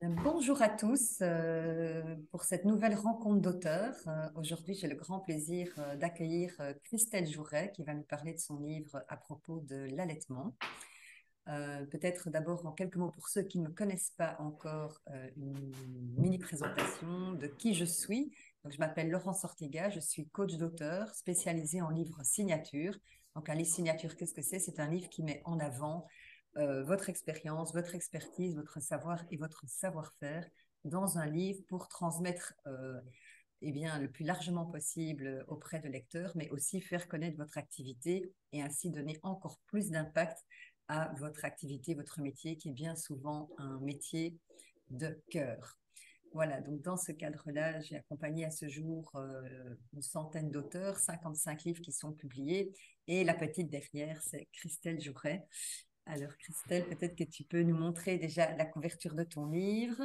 Bonjour à tous pour cette nouvelle rencontre d'auteurs. Aujourd'hui, j'ai le grand plaisir d'accueillir Christelle Jouret qui va nous parler de son livre à propos de l'allaitement. Peut-être d'abord en quelques mots pour ceux qui ne me connaissent pas encore, une mini présentation de qui je suis. Donc, je m'appelle Laurence Ortiga, je suis coach d'auteur spécialisée en livres signature. Donc, un livre signature, qu'est-ce que c'est? C'est un livre qui met en avant votre expérience, votre expertise, votre savoir et votre savoir-faire dans un livre pour transmettre le plus largement possible auprès de lecteurs, mais aussi faire connaître votre activité et ainsi donner encore plus d'impact à votre activité, votre métier, qui est bien souvent un métier de cœur. Voilà, donc dans ce cadre-là, j'ai accompagné à ce jour une centaine d'auteurs, 55 livres qui sont publiés, et la petite derrière, c'est Christelle Jouret. Alors, Christelle, peut-être que tu peux nous montrer déjà la couverture de ton livre.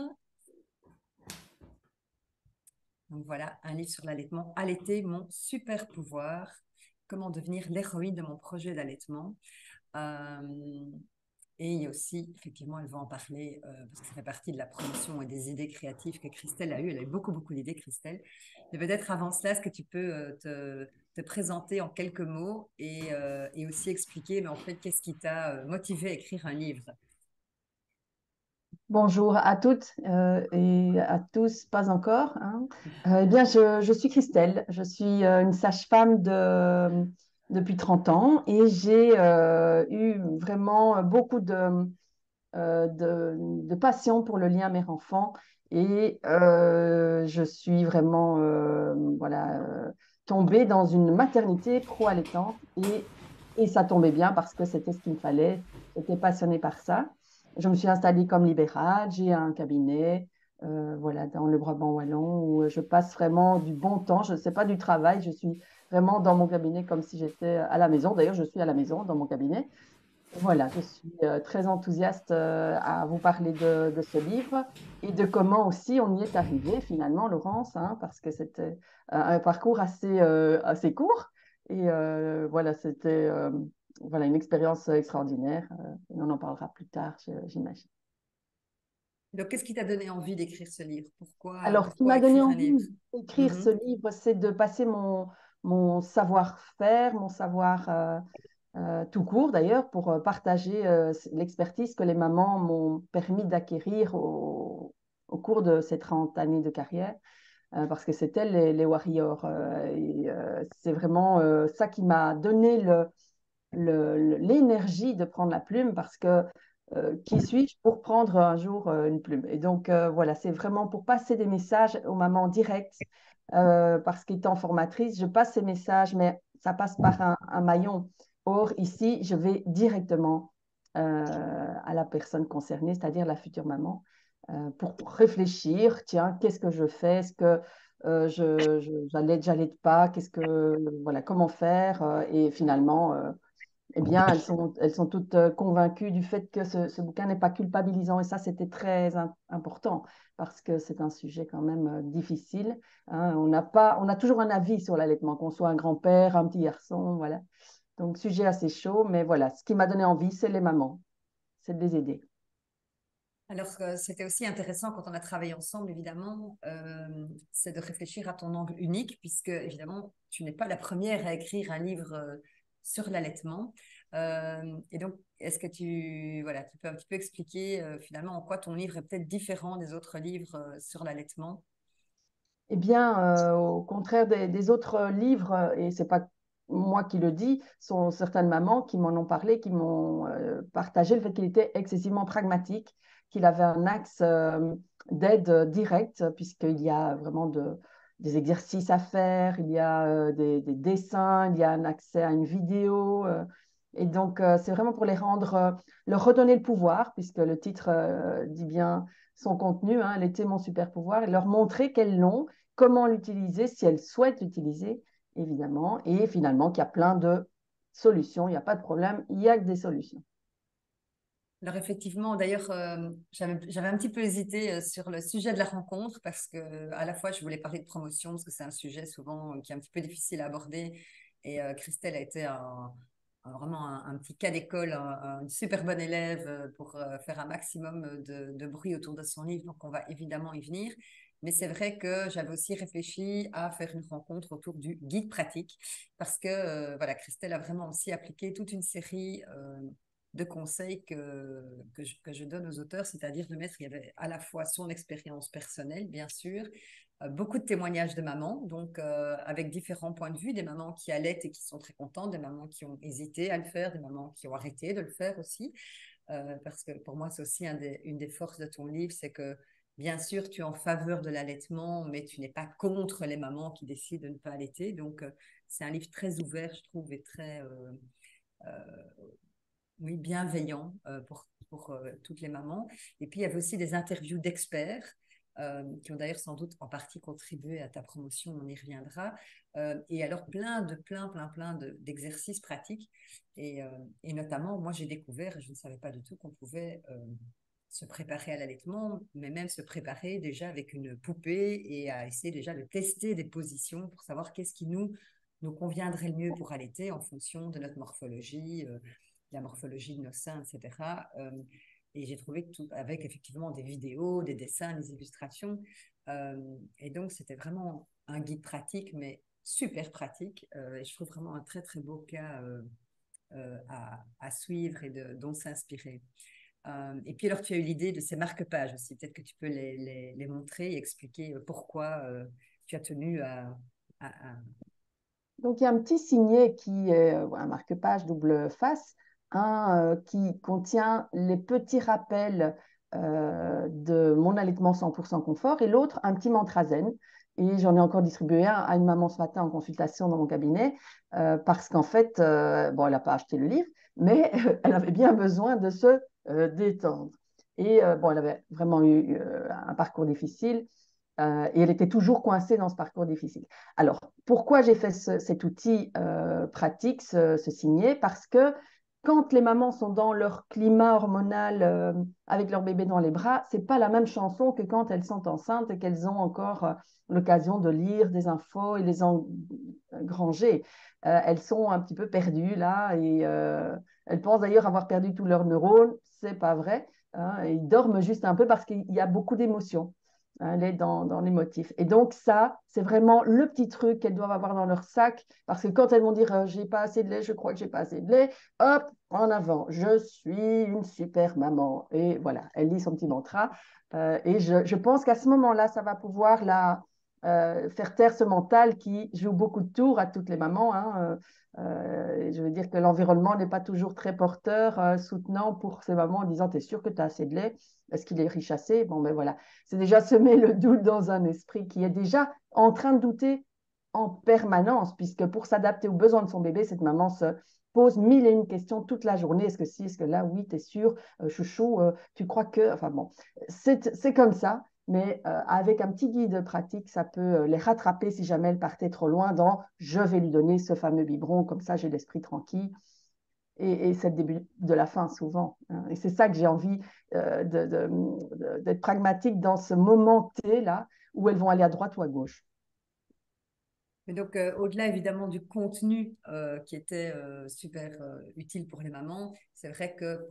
Donc voilà, un livre sur l'allaitement. Allaiter, mon super pouvoir. Comment devenir l'héroïne de mon projet d'allaitement. Euh, et il y a aussi, effectivement, elle va en parler parce que ça fait partie de la promotion et des idées créatives que Christelle a eues. Elle a eu beaucoup, beaucoup d'idées, Christelle. Mais peut-être avant cela, est-ce que tu peux te présenter en quelques mots et aussi expliquer, mais en fait, qu'est-ce qui t'a motivé à écrire un livre? Bonjour à toutes et à tous, pas encore, hein. Eh bien, je suis Christelle, je suis une sage-femme depuis 30 ans et j'ai eu vraiment beaucoup de passion pour le lien mère-enfant et je suis vraiment tombée dans une maternité pro-allaitante et ça tombait bien parce que c'était ce qu'il me fallait, j'étais passionnée par ça. Je me suis installée comme libérale, j'ai un cabinet dans le Brabant wallon où je passe vraiment du bon temps. Je ne sais pas du travail, je suis vraiment dans mon cabinet comme si j'étais à la maison. D'ailleurs, je suis à la maison dans mon cabinet. Voilà, je suis très enthousiaste à vous parler de ce livre et de comment aussi on y est arrivé finalement, Laurence, hein, parce que c'était un parcours assez court et c'était une expérience extraordinaire. Et on en parlera plus tard, j'imagine. Donc, qu'est-ce qui t'a donné envie d'écrire ce livre? Alors, ce qui Pourquoi m'a donné écrire un livre? envie d'écrire ce Mhm. livre, c'est de passer mon savoir-faire, mon savoir tout court d'ailleurs, pour partager l'expertise que les mamans m'ont permis d'acquérir au cours de ces 30 années de carrière, parce que c'est elles les warriors. C'est vraiment ça qui m'a donné l'énergie de prendre la plume, parce que qui suis-je pour prendre un jour une plume? Et donc, voilà, c'est vraiment pour passer des messages aux mamans directes, parce qu'étant formatrice, je passe ces messages, mais ça passe par un maillon. Or, ici, je vais directement à la personne concernée, c'est-à-dire la future maman, pour réfléchir, tiens, qu'est-ce que je fais? Est-ce que j'allaite pas? Voilà, comment faire? Et finalement, eh bien, elles sont toutes convaincues du fait que ce bouquin n'est pas culpabilisant. Et ça, c'était très important parce que c'est un sujet quand même difficile, hein. On a toujours un avis sur l'allaitement, qu'on soit un grand-père, un petit garçon, voilà. Donc, sujet assez chaud, mais voilà, ce qui m'a donné envie, c'est les mamans, c'est de les aider. Alors, c'était aussi intéressant quand on a travaillé ensemble, évidemment, c'est de réfléchir à ton angle unique, puisque, évidemment, tu n'es pas la première à écrire un livre sur l'allaitement. Et donc, est-ce que tu peux un petit peu expliquer finalement en quoi ton livre est peut-être différent des autres livres sur l'allaitement? Eh bien, au contraire des autres livres, et c'est pas moi qui le dis, sont certaines mamans qui m'en ont parlé, qui m'ont partagé le fait qu'il était excessivement pragmatique, qu'il avait un axe d'aide directe, puisqu'il y a vraiment des exercices à faire, il y a des dessins, il y a un accès à une vidéo. Et donc, c'est vraiment pour les rendre, leur redonner le pouvoir, puisque le titre dit bien son contenu, hein, elle était mon super pouvoir, et leur montrer qu'elles l'ont, comment l'utiliser si elles souhaitent l'utiliser, évidemment, et finalement qu'il y a plein de solutions, il n'y a pas de problème, il y a que des solutions. Alors effectivement, d'ailleurs, j'avais un petit peu hésité sur le sujet de la rencontre parce que à la fois je voulais parler de promotion parce que c'est un sujet souvent qui est un petit peu difficile à aborder et Christelle a été vraiment un petit cas d'école, une super bonne élève pour faire un maximum de bruit autour de son livre. Donc, on va évidemment y venir. Mais c'est vrai que j'avais aussi réfléchi à faire une rencontre autour du guide pratique parce que voilà, Christelle a vraiment aussi appliqué toute une série de conseils que je donne aux auteurs, c'est-à-dire de mettre, il y avait à la fois son expérience personnelle, bien sûr, beaucoup de témoignages de mamans, donc avec différents points de vue, des mamans qui allaitent et qui sont très contentes, des mamans qui ont hésité à le faire, des mamans qui ont arrêté de le faire aussi, parce que pour moi, c'est aussi une des forces de ton livre, c'est que bien sûr, tu es en faveur de l'allaitement, mais tu n'es pas contre les mamans qui décident de ne pas allaiter, donc c'est un livre très ouvert, je trouve, et très oui, bienveillant pour toutes les mamans. Et puis, il y avait aussi des interviews d'experts qui ont d'ailleurs sans doute en partie contribué à ta promotion, on y reviendra. Et alors, plein d'exercices pratiques. Et notamment, moi, j'ai découvert, et je ne savais pas du tout qu'on pouvait se préparer à l'allaitement, mais même se préparer déjà avec une poupée et à essayer déjà de tester des positions pour savoir qu'est-ce qui nous conviendrait le mieux pour allaiter en fonction de notre morphologie, la morphologie de nos seins, etc. Et j'ai trouvé que tout, avec effectivement des vidéos, des dessins, des illustrations. Et donc, c'était vraiment un guide pratique, mais super pratique. Et je trouve vraiment un très, très beau cas à suivre et dont s'inspirer. Et puis, alors, tu as eu l'idée de ces marque-pages aussi. Peut-être que tu peux les montrer et expliquer pourquoi tu as tenu à... Donc, il y a un petit signet qui est un marque-page double face, un qui contient les petits rappels de mon allaitement 100% confort et l'autre, un petit mantra zen. Et j'en ai encore distribué un à une maman ce matin en consultation dans mon cabinet parce qu'en fait, bon, elle n'a pas acheté le livre, mais elle avait bien besoin de se détendre. Et bon, elle avait vraiment eu un parcours difficile et elle était toujours coincée dans ce parcours difficile. Alors, pourquoi j'ai fait cet outil pratique, ce signet? Parce que quand les mamans sont dans leur climat hormonal avec leur bébé dans les bras, c'est pas la même chanson que quand elles sont enceintes et qu'elles ont encore l'occasion de lire des infos et les engranger. Elles sont un petit peu perdues là et elles pensent d'ailleurs avoir perdu tous leurs neurones. C'est pas vrai. Hein, ils dorment juste un peu parce qu'il y a beaucoup d'émotions. Elle est dans les motifs. Et donc, ça, c'est vraiment le petit truc qu'elles doivent avoir dans leur sac. Parce que quand elles vont dire j'ai pas assez de lait, je crois que j'ai pas assez de lait, hop, en avant, je suis une super maman. Et voilà, elle lit son petit mantra. Et je pense qu'à ce moment-là, ça va pouvoir faire taire ce mental qui joue beaucoup de tours à toutes les mamans. Hein. Je veux dire que l'environnement n'est pas toujours très porteur, soutenant pour ces mamans en disant t'es sûr que tu as assez de lait? Est-ce qu'il est riche assez? Bon, ben voilà, c'est déjà semer le doute dans un esprit qui est déjà en train de douter en permanence, puisque pour s'adapter aux besoins de son bébé, cette maman se pose mille et une questions toute la journée. Est-ce que si, est-ce que là, oui, t'es sûr, chouchou, tu crois que... Enfin bon, c'est comme ça, mais avec un petit guide pratique, ça peut les rattraper si jamais elles partaient trop loin dans je vais lui donner ce fameux biberon, comme ça j'ai l'esprit tranquille. Et c'est le début de la fin souvent. Hein. Et c'est ça que j'ai envie d'être pragmatique dans ce moment T là où elles vont aller à droite ou à gauche. Mais donc, au-delà évidemment du contenu qui était super utile pour les mamans, c'est vrai que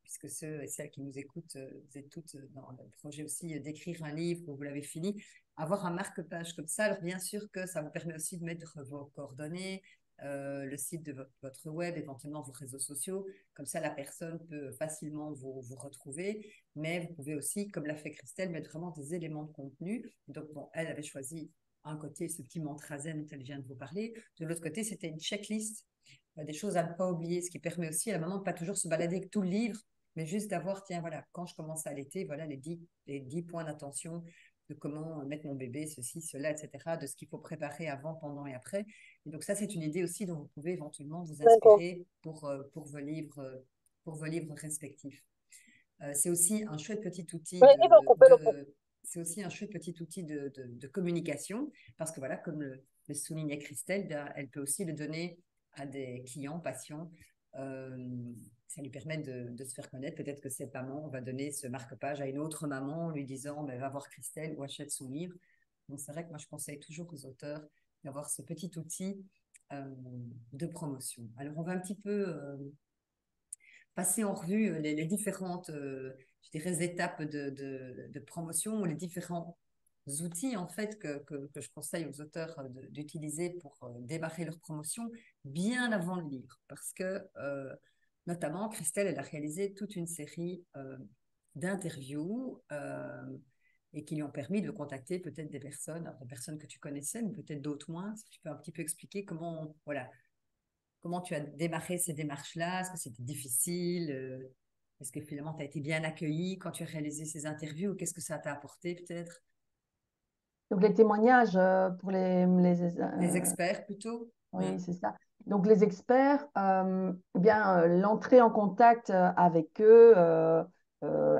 puisque ceux et celles qui nous écoutent, vous êtes toutes dans le projet aussi d'écrire un livre où vous l'avez fini, avoir un marque-page comme ça, alors bien sûr que ça vous permet aussi de mettre vos coordonnées, le site de votre web, éventuellement vos réseaux sociaux, comme ça la personne peut facilement vous retrouver, mais vous pouvez aussi, comme l'a fait Christelle, mettre vraiment des éléments de contenu. Donc, bon, elle avait choisi un côté, ce petit mantra zen dont elle vient de vous parler. De l'autre côté, c'était une checklist des choses à ne pas oublier, ce qui permet aussi à la maman de ne pas toujours se balader avec tout le livre, mais juste d'avoir, tiens, voilà, quand je commence à allaiter, voilà les 10 points d'attention de comment mettre mon bébé, ceci, cela, etc., de ce qu'il faut préparer avant, pendant et après. Et donc ça, c'est une idée aussi dont vous pouvez éventuellement vous D'accord. inspirer pour vos livres respectifs. C'est aussi un chouette petit outil Oui, ils vont couper le coup. c'est aussi un chouette petit outil de communication parce que voilà, comme le soulignait Christelle, bien, elle peut aussi le donner à des clients, patients. Ça lui permet de se faire connaître. Peut-être que cette maman va donner ce marque-page à une autre maman en lui disant ben, va voir Christelle ou achète son livre. Donc c'est vrai que moi je conseille toujours aux auteurs d'avoir ce petit outil de promotion. Alors, on va un petit peu passer en revue les différentes, je dirais, étapes de promotion ou les différents outils en fait que je conseille aux auteurs d'utiliser pour démarrer leur promotion bien avant le livre. Parce que notamment, Christelle, elle a réalisé toute une série d'interviews et qui lui ont permis de contacter peut-être des personnes que tu connaissais, mais peut-être d'autres moins. Si tu peux un petit peu expliquer voilà, comment tu as démarré ces démarches-là? Est-ce que c'était difficile? Est-ce que finalement tu as été bien accueilli quand tu as réalisé ces interviews? Qu'est-ce que ça t'a apporté peut-être? Donc, les témoignages pour Les experts plutôt? Ouais. oui, c'est ça. Donc, les experts, eh bien, l'entrée en contact avec eux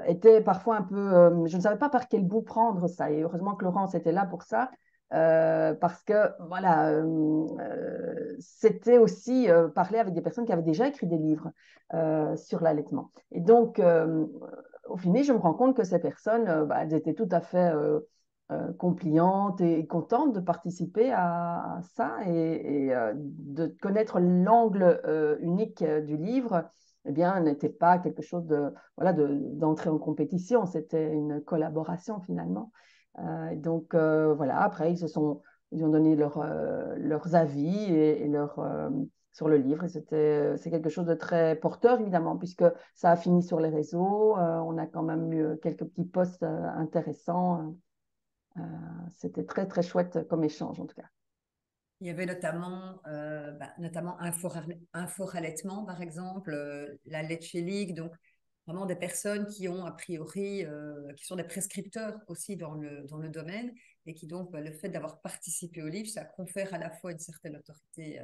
était parfois un peu. Je ne savais pas par quel bout prendre ça. Et heureusement que Laurence était là pour ça. Parce que, voilà, c'était aussi parler avec des personnes qui avaient déjà écrit des livres sur l'allaitement. Et donc, au final, je me rends compte que ces personnes, bah, elles étaient tout à fait compliante et contente de participer à ça et de connaître l'angle unique du livre, eh bien, n'était pas quelque chose voilà, d'entrer en compétition, c'était une collaboration finalement. Voilà, après, ils ont donné leurs avis sur le livre et c'est quelque chose de très porteur évidemment puisque ça a fini sur les réseaux, on a quand même eu quelques petits posts intéressants. C'était très, très chouette comme échange, en tout cas. Il y avait notamment Info-Rallaitement, par exemple, la Leche League, donc vraiment des personnes qui ont a priori, qui sont des prescripteurs aussi dans le domaine et qui donc, le fait d'avoir participé au livre, ça confère à la fois une certaine autorité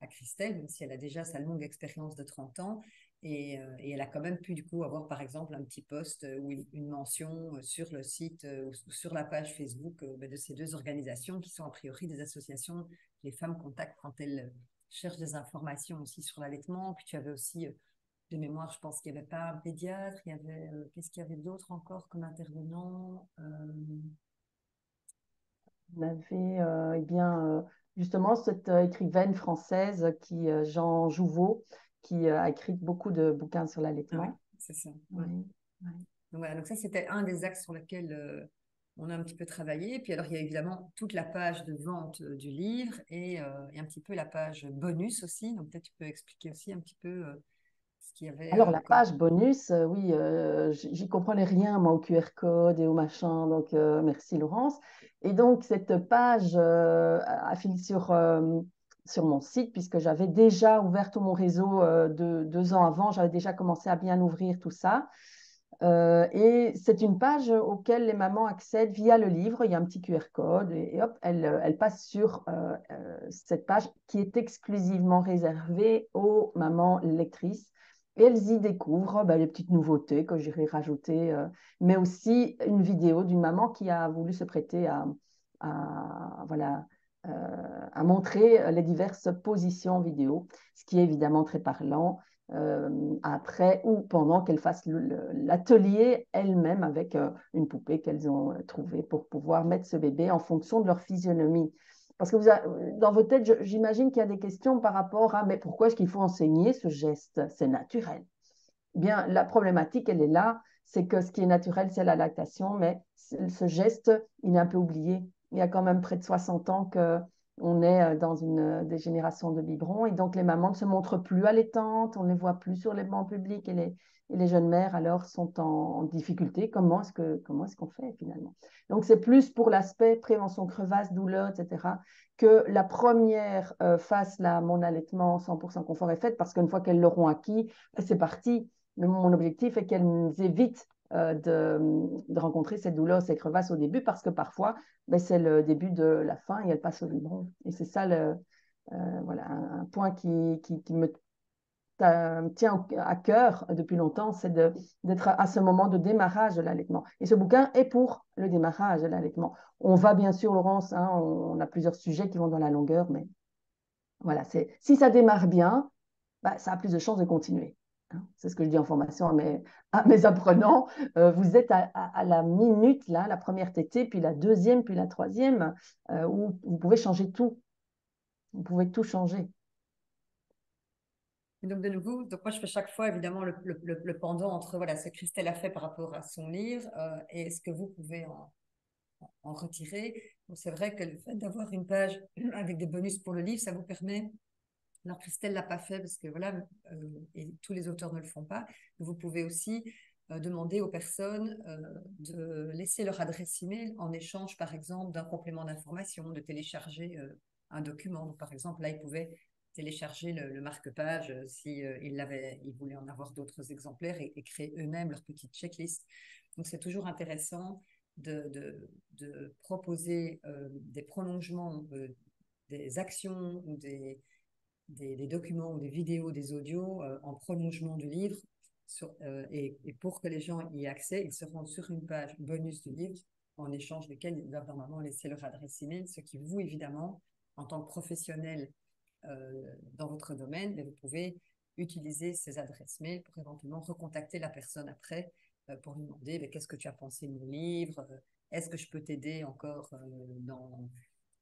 à Christelle, même si elle a déjà sa longue expérience de 30 ans. Et elle a quand même pu du coup avoir par exemple un petit post ou une mention sur le site ou sur la page Facebook de ces deux organisations qui sont a priori des associations que les femmes contactent quand elles cherchent des informations aussi sur l'allaitement. Puis tu avais aussi de mémoire, je pense qu'il n'y avait pas un pédiatre, il y avait qu'est-ce qu'il y avait d'autre encore comme intervenant On avait eh bien, justement cette écrivaine française Jean Jouveau, qui a écrit beaucoup de bouquins sur Ah oui, l'allaitement. c'est ça. Ouais. Oui, oui. Donc, voilà, donc ça, c'était un des axes sur lesquels on a un petit peu travaillé. Et puis alors, il y a évidemment toute la page de vente du livre et un petit peu la page bonus aussi. Donc peut-être tu peux expliquer aussi un petit peu ce qu'il y avait Alors, la comme... page bonus, oui, j'y comprenais rien, moi, au QR code et au machin, donc merci Laurence. Et donc, cette page a fini sur mon site, puisque j'avais déjà ouvert tout mon réseau 2 ans avant, j'avais déjà commencé à bien ouvrir tout ça. Et c'est une page auquel les mamans accèdent via le livre, il y a un petit QR code, et hop, elles passent sur cette page qui est exclusivement réservée aux mamans lectrices. Et elles y découvrent les petites nouveautés que j'irai rajouter, mais aussi une vidéo d'une maman qui a voulu se prêter voilà, à montrer les diverses positions vidéo, ce qui est évidemment très parlant après ou pendant qu'elles fassent l'atelier elles-mêmes avec une poupée qu'elles ont trouvée pour pouvoir mettre ce bébé en fonction de leur physionomie. Parce que dans vos têtes, j'imagine qu'il y a des questions par rapport à mais pourquoi est-ce qu'il faut enseigner ce geste? C'est naturel. Eh bien, la problématique, elle est là, c'est que ce qui est naturel, c'est la lactation, mais ce geste, il est un peu oublié. Il y a quand même près de 60 ans qu'on est dans une dégénération de biberons, et donc les mamans ne se montrent plus allaitantes, on ne les voit plus sur les bancs publics, et les jeunes mères, alors, sont en difficulté. Comment est-ce qu'on fait, finalement? Donc, c'est plus pour l'aspect prévention crevasse, douleur, etc., que la première phase, là, mon allaitement 100% confort est faite, parce qu'une fois qu'elles l'auront acquis, c'est parti. Mais mon objectif est qu'elles évitent de rencontrer cette douleur, ces crevasses au début, parce que parfois, c'est le début de la fin et elles passent au biberon. Et c'est ça voilà, un point qui me tient à cœur depuis longtemps, c'est d'être à ce moment de démarrage de l'allaitement. Et ce bouquin est pour le démarrage de l'allaitement. On va bien sûr, Laurence, hein, on a plusieurs sujets qui vont dans la longueur, mais voilà, si ça démarre bien, ça a plus de chances de continuer. Hein. C'est ce que je dis en formation à mes apprenants. Vous êtes à la minute, là, la première tétée, puis la deuxième, puis la troisième, où vous pouvez changer tout. On pouvait tout changer. Et donc, de nouveau, donc moi, je fais chaque fois, évidemment, le pendant entre voilà, ce que Christelle a fait par rapport à son livre et ce que vous pouvez en retirer. Donc, c'est vrai que le fait d'avoir une page avec des bonus pour le livre, ça vous permet. Alors, Christelle ne l'a pas fait parce que voilà, et tous les auteurs ne le font pas. Vous pouvez aussi demander aux personnes de laisser leur adresse email en échange, par exemple, d'un complément d'information, de télécharger un document. Donc, par exemple, là, ils pouvaient télécharger le marque-page si ils voulaient en avoir d'autres exemplaires et créer eux-mêmes leur petite checklist. Donc, c'est toujours intéressant de proposer des prolongements, des actions ou des documents ou des vidéos, des audios en prolongement du livre. Et pour que les gens y aient accès, ils se rendent sur une page bonus du livre en échange desquels ils doivent normalement laisser leur adresse email, ce qui vous, évidemment, en tant que professionnel dans votre domaine, mais vous pouvez utiliser ces adresses mail pour éventuellement recontacter la personne après pour lui demander qu'est-ce que tu as pensé de mon livre, est-ce que je peux t'aider encore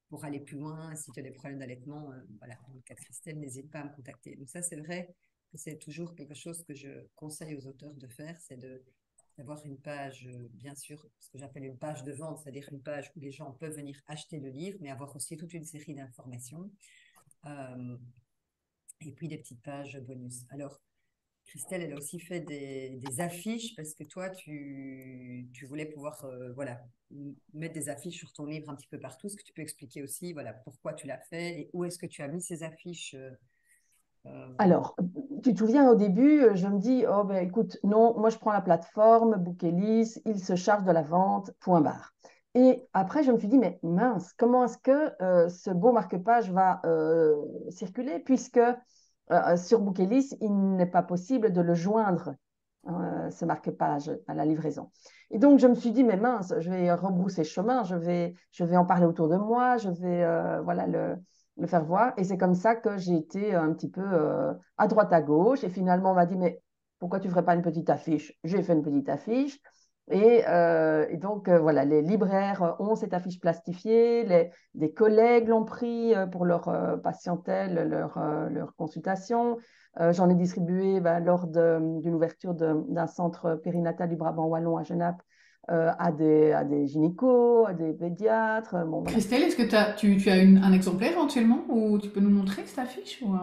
pour aller plus loin, si tu as des problèmes d'allaitement, voilà, dans le cas de Christelle, n'hésite pas à me contacter. Donc ça, c'est vrai que c'est toujours quelque chose que je conseille aux auteurs de faire, c'est d'avoir une page, bien sûr, ce que j'appelle une page de vente, c'est-à-dire une page où les gens peuvent venir acheter le livre, mais avoir aussi toute une série d'informations. Et puis des petites pages bonus. Alors, Christelle, elle a aussi fait des affiches parce que toi, tu voulais pouvoir voilà, mettre des affiches sur ton livre un petit peu partout. Est-ce que tu peux expliquer aussi voilà, pourquoi tu l'as fait et où est-ce que tu as mis ces affiches euh, Alors, tu te souviens au début, je me dis, oh ben écoute, non, moi je prends la plateforme, Bookelis, il se charge de la vente, point barre. Et après, je me suis dit, mais mince, comment est-ce que ce beau marque-page va circuler puisque sur Bookelis, il n'est pas possible de le joindre, ce marque-page à la livraison. Et donc, je me suis dit, mais mince, je vais rebrousser chemin, je vais en parler autour de moi, je vais voilà, le faire voir. Et c'est comme ça que j'ai été un petit peu à droite, à gauche. Et finalement, on m'a dit, mais pourquoi tu ne ferais pas une petite affiche? J'ai fait une petite affiche. Et donc, voilà, les libraires ont cette affiche plastifiée, des collègues l'ont pris pour leur patientèle, leur consultation. J'en ai distribué lors d'une ouverture d'un centre périnatal du Brabant Wallon à Genappe à des gynécos, à des pédiatres. Bon, voilà. Christelle, est-ce que tu as un exemplaire éventuellement ou tu peux nous montrer cette affiche ou...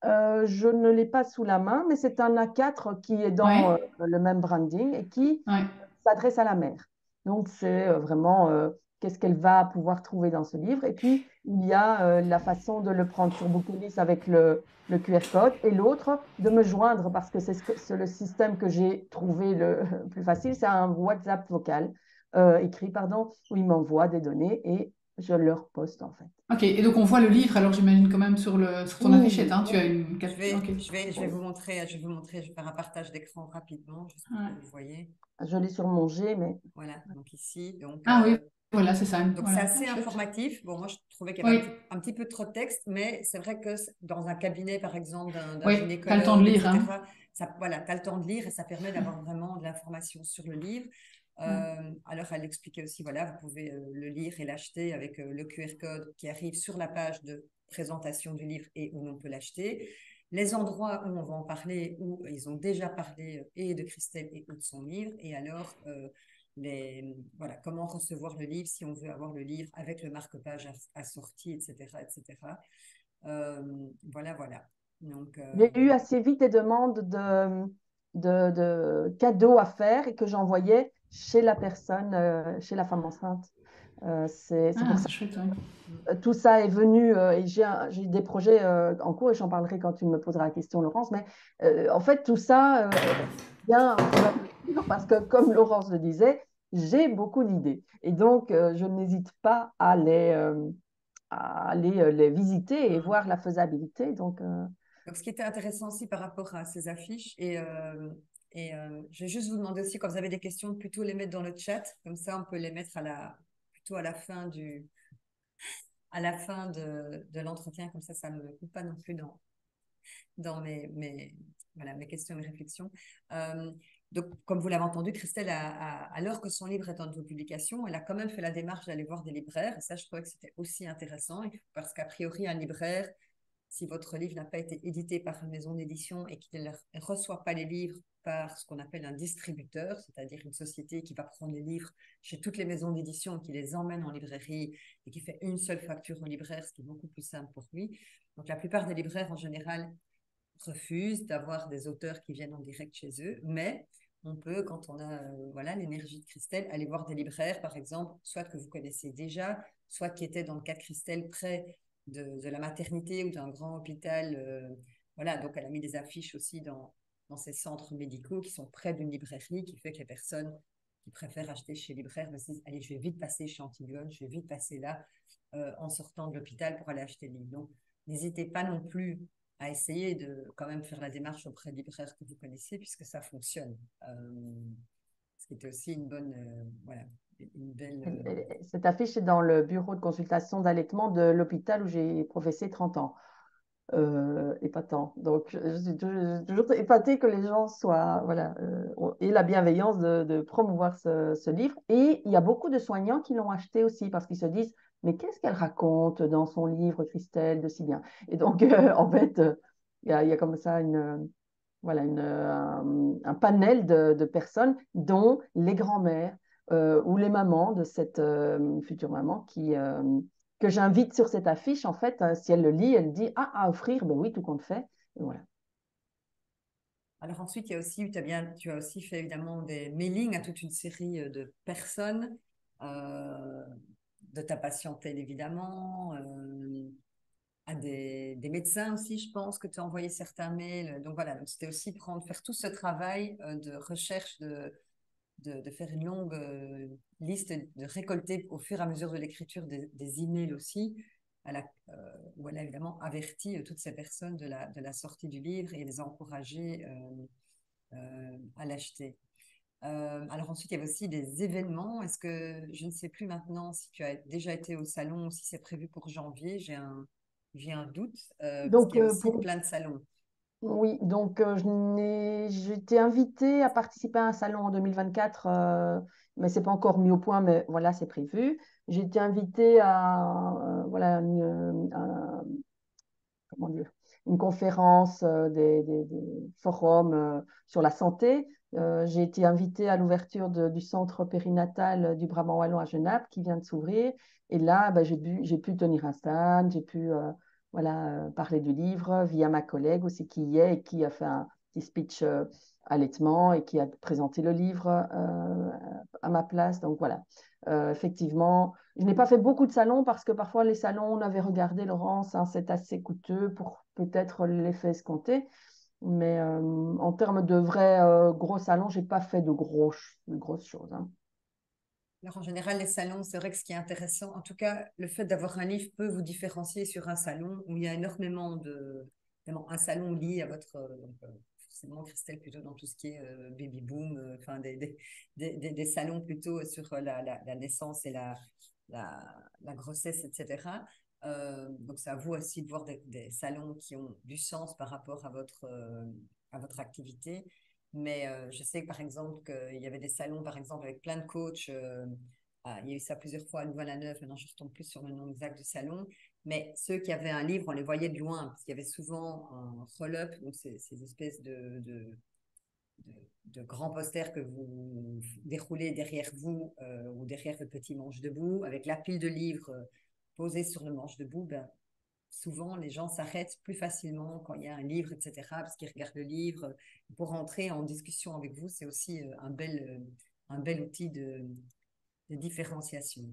Je ne l'ai pas sous la main, mais c'est un A4 qui est dans Ouais, le même branding et qui ouais. s'adresse à la mère. Donc, c'est vraiment qu'est-ce qu'elle va pouvoir trouver dans ce livre. Et puis, il y a la façon de le prendre sur Bookelis avec le QR code et l'autre de me joindre parce que c'est le système que j'ai trouvé le plus facile. C'est un WhatsApp vocal, écrit, pardon, où il m'envoie des données et je leur poste en fait. Ok, et donc on voit le livre, alors j'imagine quand même sur ton affichette, Oui, hein, tu as oui. une... Ok. je vais vous montrer, je vais faire un partage d'écran rapidement, juste pour que Ouais. vous voyez. Je l'ai sur mon G, mais Voilà, donc ici, Ah oui, voilà, c'est ça. donc c'est Voilà, ah, assez chouette. informatif. Bon, moi, je trouvais qu'il y avait Oui, un petit peu trop de texte, mais c'est vrai que dans un cabinet, par exemple, d'un oui, t'as le temps de gynécologue, lire, hein. etc., ça, voilà, tu as le temps de lire et ça permet d'avoir vraiment de l'information sur le livre. Ouais. Alors, elle expliquait aussi, voilà, vous pouvez le lire et l'acheter avec le QR code qui arrive sur la page de présentation du livre et où on peut l'acheter. Les endroits où on va en parler, où ils ont déjà parlé et de Christelle et de son livre, et alors voilà, comment recevoir le livre si on veut avoir le livre avec le marque-page assorti, etc. etc. Voilà, voilà. Donc, j'ai eu assez vite des demandes de cadeaux à faire et que j'envoyais chez la personne, chez la femme enceinte. C'est Ah, pour ça c'est chouette, ouais. que tout ça est venu et j'ai des projets en cours et j'en parlerai quand tu me poseras la question, Laurence. Mais en fait, tout ça vient au fur et à mesure parce que, comme Laurence le disait, j'ai beaucoup d'idées. Et donc, je n'hésite pas à aller les visiter et voir la faisabilité. donc, ce qui était intéressant aussi par rapport à ces affiches, je vais juste vous demander aussi, quand vous avez des questions, de plutôt les mettre dans le chat, comme ça on peut les mettre plutôt à la fin de l'entretien, comme ça ne me coupe pas non plus dans voilà, mes questions et mes réflexions. Euh, Donc, comme vous l'avez entendu, Christelle, alors que son livre est en autopublication, elle a quand même fait la démarche d'aller voir des libraires. Et ça, je trouvais que c'était aussi intéressant parce qu'a priori, un libraire, si votre livre n'a pas été édité par une maison d'édition et qu'il ne reçoit pas les livres par ce qu'on appelle un distributeur, c'est-à-dire une société qui va prendre les livres chez toutes les maisons d'édition, qui les emmène en librairie et qui fait une seule facture au libraire, ce qui est beaucoup plus simple pour lui. Donc, la plupart des libraires, en général, refusent d'avoir des auteurs qui viennent en direct chez eux, mais on peut, quand on a voilà, l'énergie de Christelle, aller voir des libraires, par exemple, soit que vous connaissez déjà, soit qui étaient dans le cas de Christelle près de la maternité ou d'un grand hôpital. Voilà, donc elle a mis des affiches aussi dans ces centres médicaux qui sont près d'une librairie, qui fait que les personnes qui préfèrent acheter chez les libraires me disent, allez, je vais vite passer chez Antigone, je vais vite passer là en sortant de l'hôpital pour aller acheter le livre. Donc, n'hésitez pas non plus à essayer de quand même faire la démarche auprès de libraires que vous connaissez, puisque ça fonctionne. Ce qui était aussi une bonne, voilà, une belle... Cette affiche est dans le bureau de consultation d'allaitement de l'hôpital où j'ai professé 30 ans. Épatant. Donc, je suis toujours épatée que les gens soient, voilà, aient la bienveillance de promouvoir ce livre. Et il y a beaucoup de soignants qui l'ont acheté aussi parce qu'ils se disent, mais qu'est-ce qu'elle raconte dans son livre, Christelle, de si bien? Et donc, en fait, il y a comme ça voilà, un panel de personnes, dont les grands-mères ou les mamans de cette future maman que j'invite sur cette affiche. En fait, si elle le lit, elle dit ah, à offrir, ben oui, tout compte fait. Et voilà. Alors ensuite, il y a aussi, tu as aussi fait évidemment des mailings à toute une série de personnes, euh, de ta patientèle évidemment, à des médecins aussi, je pense que tu as envoyé certains mails. Donc voilà, donc c'était aussi faire tout ce travail de recherche, de faire une longue liste, de récolter au fur et à mesure de l'écriture des emails aussi, où elle a évidemment averti toutes ces personnes de la sortie du livre et les a encouragées à l'acheter. Alors ensuite, il y avait aussi des événements. Est-ce que je ne sais plus maintenant si tu as déjà été au salon ou si c'est prévu pour janvier? J'ai un doute parce Donc, qu'il y a aussi plein de salons. oui, donc j'ai été invitée à participer à un salon en 2024, mais c'est pas encore mis au point, mais voilà, c'est prévu. J'ai été invitée à voilà, comment dire, une conférence, des forums sur la santé. J'ai été invitée à l'ouverture du centre périnatal du Brabant Wallon à Genappe qui vient de s'ouvrir. Et là, ben, j'ai pu tenir un stand, j'ai pu voilà, parler du livre via ma collègue aussi qui y est et qui a fait un petit speech allaitement et qui a présenté le livre à ma place. Donc voilà, effectivement, je n'ai pas fait beaucoup de salons parce que parfois les salons, on avait regardé, Laurence, hein, c'est assez coûteux pour peut-être l'effet escompté. Mais en termes de vrais gros salons, je n'ai pas fait de grosses choses. Hein. Alors, en général, les salons, c'est vrai que ce qui est intéressant, en tout cas, le fait d'avoir un livre peut vous différencier sur un salon où il y a énormément un salon lié à votre, forcément, Christelle, plutôt dans tout ce qui est baby boom, enfin, des salons plutôt sur la naissance et la grossesse, etc. Donc, c'est à vous aussi de voir des salons qui ont du sens par rapport à votre activité. Mais je sais que, par exemple, qu'il y avait des salons, par exemple, avec plein de coachs. Il y a eu ça plusieurs fois à Louvain-la-Neuve. Maintenant, je ne retombe plus sur le nom exact du salon. Mais ceux qui avaient un livre, on les voyait de loin, parce qu'il y avait souvent un roll-up, donc ces espèces de grands posters que vous déroulez derrière vous ou derrière le petit manche debout, avec la pile de livres posée sur le manche debout. Ben, souvent, les gens s'arrêtent plus facilement quand il y a un livre, etc., parce qu'ils regardent le livre. Pour entrer en discussion avec vous, c'est aussi un bel outil de différenciation.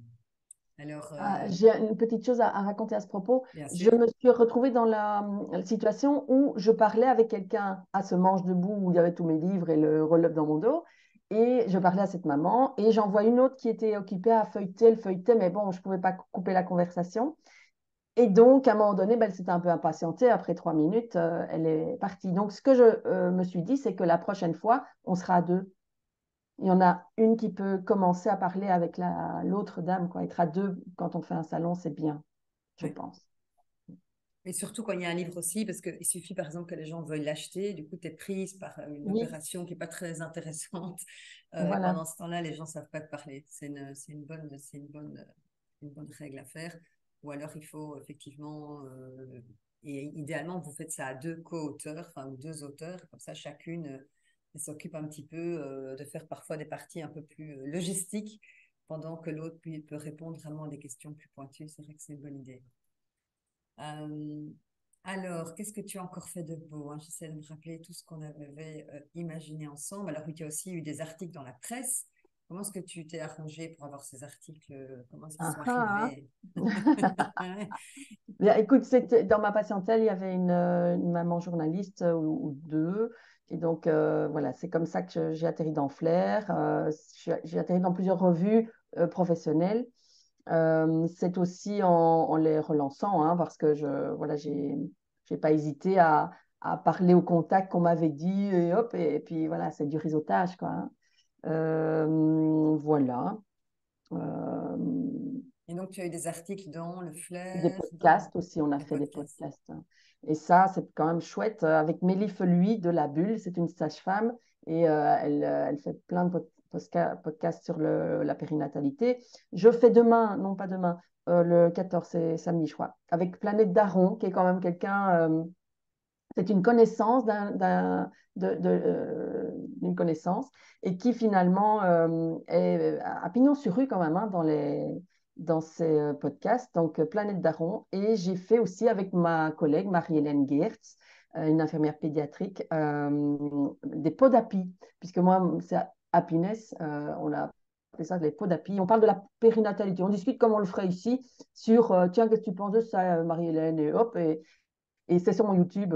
Alors, J'ai une petite chose à raconter à ce propos. bien Je sûr, me suis retrouvée dans la situation où je parlais avec quelqu'un à ce manche debout où il y avait tous mes livres et le roll-up dans mon dos. Et je parlais à cette maman et j'en vois une autre qui était occupée à feuilleter, elle feuilletait, mais bon, je ne pouvais pas couper la conversation. Et donc, à un moment donné, ben, elle s'était un peu impatientée. Après 3 minutes, elle est partie. Donc, ce que je me suis dit, c'est que la prochaine fois, on sera à deux. Il y en a une qui peut commencer à parler avec l'autre dame, quoi. Être à deux quand on fait un salon, c'est bien, je oui. pense. Et surtout quand il y a un livre aussi, parce qu'il suffit par exemple que les gens veuillent l'acheter, du coup tu es prise par une Oui, opération qui n'est pas très intéressante. Et voilà. pendant ce temps-là, les gens ne savent pas te parler. C'est une bonne règle à faire. Ou alors il faut effectivement, et idéalement vous faites ça à deux co-auteurs, enfin, ou deux auteurs, comme ça chacune s'occupe un petit peu de faire parfois des parties un peu plus logistiques, pendant que l'autre peut répondre vraiment à des questions plus pointues. C'est vrai que c'est une bonne idée. Euh, alors, qu'est-ce que tu as encore fait de beau, hein? J'essaie de me rappeler tout ce qu'on avait imaginé ensemble. Alors, oui, tu as aussi eu des articles dans la presse. Comment est-ce que tu t'es arrangé pour avoir ces articles? Comment est-ce qu'ils Ah, sont ah. arrivés? Ouais. Bien, écoute, dans ma patientèle, il y avait une maman journaliste ou deux. Et donc, voilà, c'est comme ça que j'ai atterri dans Flair. J'ai atterri dans plusieurs revues professionnelles. C'est aussi en les relançant, hein, parce que voilà, j'ai pas hésité à parler au contact qu'on m'avait dit, et hop, et puis voilà, c'est du réseautage, quoi, hein. Voilà. Euh, Et donc, tu as eu des articles dans Le Des Flair, dans podcasts aussi, on a les fait des podcasts. podcasts. Et ça, c'est quand même chouette. Avec Mélie Feluy de La Bulle, c'est une sage-femme et elle fait plein de podcasts sur la périnatalité. Je fais demain, non pas demain, le 14, c'est samedi, je crois, avec Planète Daron, qui est quand même quelqu'un, c'est une connaissance d'une connaissance et qui finalement est à pignon sur rue quand même, hein, dans ces podcasts, donc Planète Daron. Et j'ai fait aussi avec ma collègue Marie-Hélène Geertz, une infirmière pédiatrique, des pods d'api, puisque moi, c'est Happiness, on a appelé ça des pods d'api. On parle de la périnatalité, on discute comme on le ferait ici sur, tiens, qu'est-ce que tu penses de ça, Marie-Hélène, et hop, et c'est sur mon YouTube,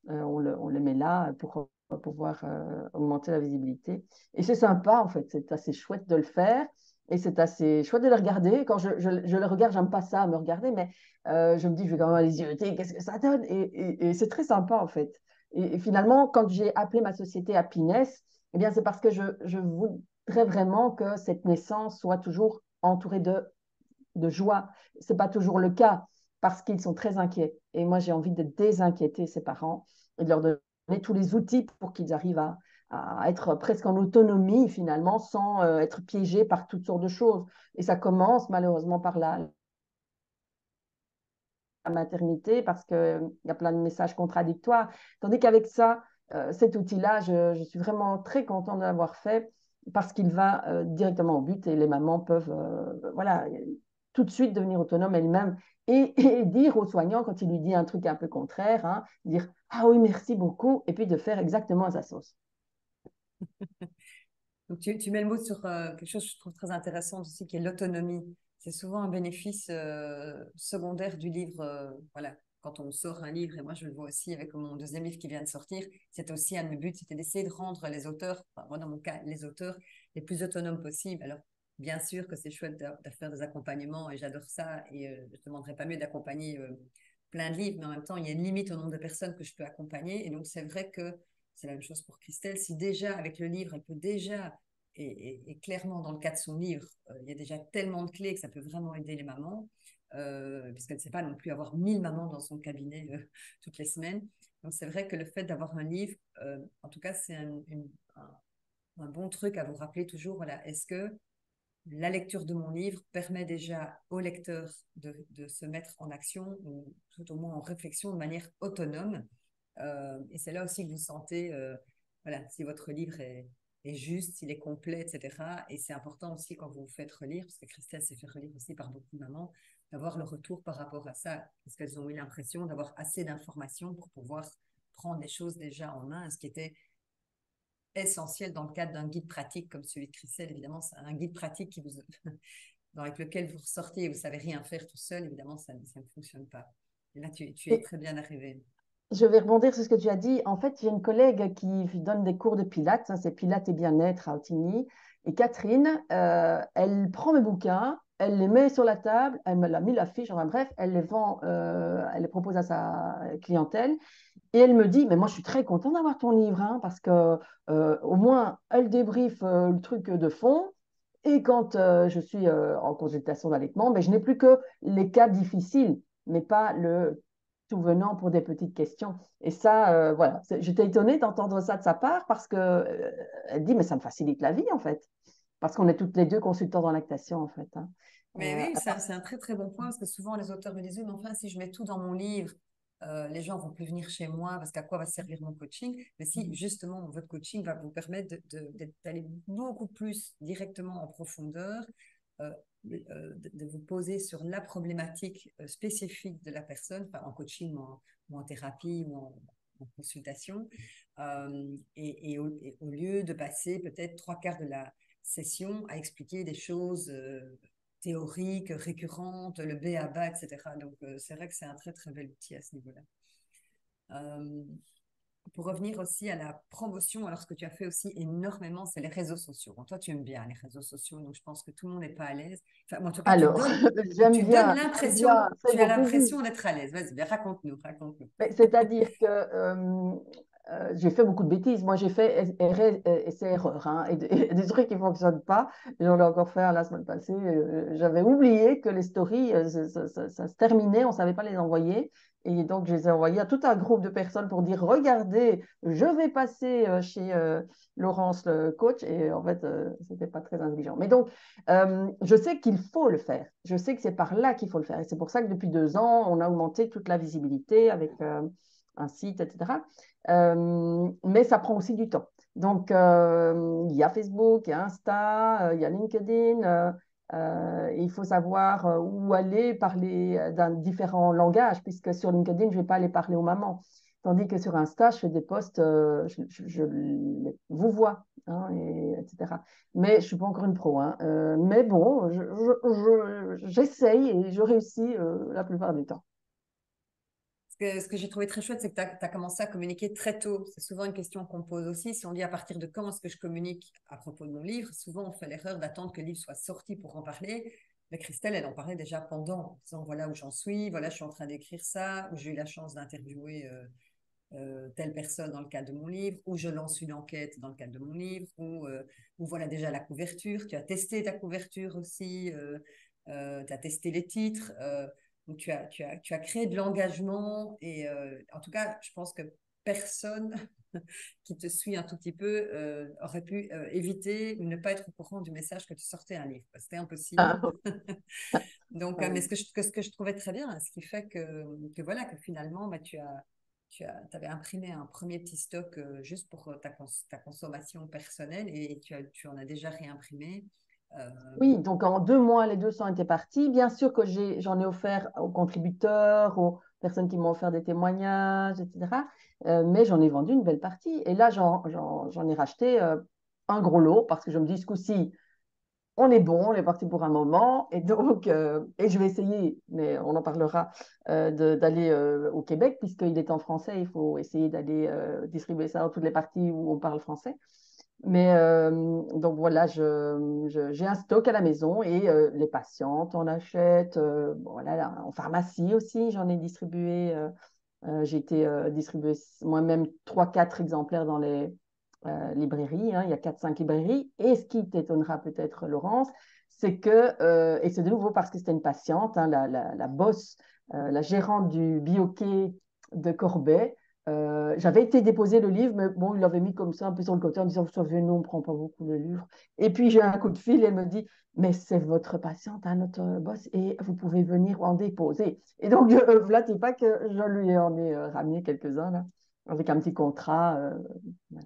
on le met là pour pouvoir augmenter la visibilité. Et c'est sympa, en fait, c'est assez chouette de le faire. Et c'est assez chouette de le regarder. Quand je le regarde, j'aime pas ça, me regarder, mais je me dis, je vais quand même aller zioter, qu'est-ce que ça donne? Et c'est très sympa, en fait. Et finalement, quand j'ai appelé ma société Happiness, eh bien, c'est parce que je voudrais vraiment que cette naissance soit toujours entourée de joie. Ce n'est pas toujours le cas parce qu'ils sont très inquiets. Et moi, j'ai envie de désinquiéter ces parents et de leur donner tous les outils pour qu'ils arrivent à être presque en autonomie finalement sans être piégés par toutes sortes de choses. Et ça commence malheureusement par la maternité parce qu'il y a plein de messages contradictoires. Tandis qu'avec ça, cet outil-là, je suis vraiment très contente de l'avoir fait parce qu'il va directement au but et les mamans peuvent voilà, tout de suite devenir autonomes elles-mêmes et dire au soignant quand il lui dit un truc un peu contraire, hein, dire ah oui, merci beaucoup, et puis de faire exactement à sa sauce. Donc, tu mets le mot sur quelque chose que je trouve très intéressant aussi, qui est l'autonomie. C'est souvent un bénéfice secondaire du livre. Voilà, quand on sort un livre, et moi je le vois aussi avec mon deuxième livre qui vient de sortir, c'est aussi un de mes buts, c'était d'essayer de rendre les auteurs, enfin, moi dans mon cas, les auteurs les plus autonomes possibles. Alors, bien sûr que c'est chouette de faire des accompagnements et j'adore ça et je ne demanderais pas mieux d'accompagner plein de livres, mais en même temps, il y a une limite au nombre de personnes que je peux accompagner. Et donc, c'est vrai que c'est la même chose pour Christelle. Si déjà, avec le livre, elle peut déjà, et clairement dans le cas de son livre, il y a déjà tellement de clés que ça peut vraiment aider les mamans, puisqu'elle ne sait pas non plus avoir 1000 mamans dans son cabinet toutes les semaines. Donc c'est vrai que le fait d'avoir un livre, en tout cas, c'est un bon truc à vous rappeler toujours, voilà, est-ce que la lecture de mon livre permet déjà au lecteur de se mettre en action, ou tout au moins en réflexion de manière autonome. Et c'est là aussi que vous sentez, voilà, si votre livre est juste, s'il est complet, etc. Et c'est important aussi quand vous vous faites relire, parce que Christelle s'est fait relire aussi par beaucoup de mamans, d'avoir le retour par rapport à ça, parce qu'elles ont eu l'impression d'avoir assez d'informations pour pouvoir prendre les choses déjà en main, ce qui était essentiel dans le cadre d'un guide pratique comme celui de Christelle. Évidemment, c'est un guide pratique avec lequel vous ressortez et vous ne savez rien faire tout seul. Évidemment, ça ne fonctionne pas. Et là, tu es Et très bien arrivé. je vais rebondir sur ce que tu as dit. En fait, j'ai une collègue qui donne des cours de Pilates, hein, c'est Pilates et bien-être à Otigny. Et Catherine, elle prend mes bouquins, elle les met sur la table, elle me l'a mis l'affiche, enfin bref, elle les vend, elle les propose à sa clientèle. Et elle me dit, mais moi je suis très contente d'avoir ton livre, hein, parce que au moins elle débriefe le truc de fond. Et quand je suis en consultation d'allaitement, mais je n'ai plus que les cas difficiles, mais pas tout venant pour des petites questions. Et ça, voilà, j'étais étonnée d'entendre ça de sa part parce que elle dit, mais ça me facilite la vie, en fait. Parce qu'on est toutes les deux consultants dans lactation, en fait. Hein. Mais oui, À part- c'est un très très bon point parce que souvent les auteurs me disent, oui, mais enfin, si je mets tout dans mon livre, les gens vont plus venir chez moi parce qu'à quoi va servir mon coaching? Mais si justement votre coaching va vous permettre d'aller beaucoup plus directement en profondeur, euh, de vous poser sur la problématique spécifique de la personne, enfin, en coaching ou en thérapie en consultation, et au lieu de passer peut-être trois quarts de la session à expliquer des choses théoriques, récurrentes, le B à bas, etc. Donc, c'est vrai que c'est un très, très bel outil à ce niveau-là. Pour revenir aussi à la promotion, alors ce que tu as fait aussi énormément, c'est les réseaux sociaux. Bon, toi, tu aimes bien les réseaux sociaux, donc je pense que tout le monde n'est pas à l'aise. Enfin, en tout cas, Alors, j'aime bien, c'est tu as mon plaisir. l'impression d'être à l'aise. Vas-y, raconte-nous, raconte-nous. C'est-à-dire que j'ai fait beaucoup de bêtises. Moi, j'ai fait essai-erreur, hein, et des trucs qui ne fonctionnent pas. J'en ai encore fait un la semaine passée. J'avais oublié que les stories, ça se terminait, on ne savait pas les envoyer. Et donc, je les ai envoyés à tout un groupe de personnes pour dire, regardez, je vais passer chez Laurence, le coach. Et en fait, ce n'était pas très intelligent. Mais donc, je sais qu'il faut le faire. Je sais que c'est par là qu'il faut le faire. Et c'est pour ça que depuis 2 ans, on a augmenté toute la visibilité avec un site, etc. Mais ça prend aussi du temps. Donc, il y a Facebook, il y a Insta, il y a LinkedIn. Il faut savoir où aller parler d'un différent langage, puisque sur LinkedIn, je ne vais pas aller parler aux mamans. Tandis que sur Insta, je fais des posts, je vous vois, hein, etc. Mais je ne suis pas encore une pro. Hein. Mais bon, j'essaye et je réussis la plupart du temps. Ce que j'ai trouvé très chouette, c'est que tu as commencé à communiquer très tôt. C'est souvent une question qu'on pose aussi. Si on dit à partir de quand est-ce que je communique à propos de mon livre, souvent on fait l'erreur d'attendre que le livre soit sorti pour en parler. Mais Christelle, elle en parlait déjà pendant, en disant voilà où j'en suis, voilà, je suis en train d'écrire ça, où j'ai eu la chance d'interviewer telle personne dans le cadre de mon livre, ou je lance une enquête dans le cadre de mon livre, ou voilà déjà la couverture. Tu as testé ta couverture aussi, tu as testé les titres. Donc tu as créé de l'engagement et en tout cas, je pense que personne qui te suit un tout petit peu aurait pu éviter ou ne pas être au courant du message que tu sortais un livre. C'était impossible. Ah, Donc, mais ce que je trouvais très bien, ce qui fait que voilà, que finalement, bah, tu avais imprimé un premier petit stock juste pour ta consommation personnelle et tu en as déjà réimprimé. Euh, oui, donc en 2 mois, les 200 étaient partis. Bien sûr que j'en ai offert aux contributeurs, aux personnes qui m'ont offert des témoignages, etc. Mais j'en ai vendu une belle partie. Et là, j'en ai racheté un gros lot parce que je me dis, ce coup-ci, on est parti pour un moment. Et donc, et je vais essayer, mais on en parlera, d'aller au Québec, puisqu'il est en français. Il faut essayer d'aller distribuer ça dans toutes les parties où on parle français. Mais donc voilà, j'ai un stock à la maison et les patientes en achètent. Voilà, là, en pharmacie aussi, j'en ai distribué. J'ai été distribuer moi-même 3, 4 exemplaires dans les librairies. Hein, il y a 4, 5 librairies. Et ce qui t'étonnera peut-être, Laurence, c'est que, et c'est de nouveau parce que c'était une patiente, hein, la boss, la gérante du bioquet de Corbet, j'avais été déposer le livre, mais bon, il l'avait mis comme ça, un peu sur le côté, en disant, vous savez, nous, on ne prend pas beaucoup de livres. Et puis, j'ai un coup de fil, et elle me dit, mais c'est votre patiente, hein, notre boss, et vous pouvez venir en déposer. Et donc, là, tu pas que je lui en ai ramené quelques-uns, là, avec un petit contrat. Ouais.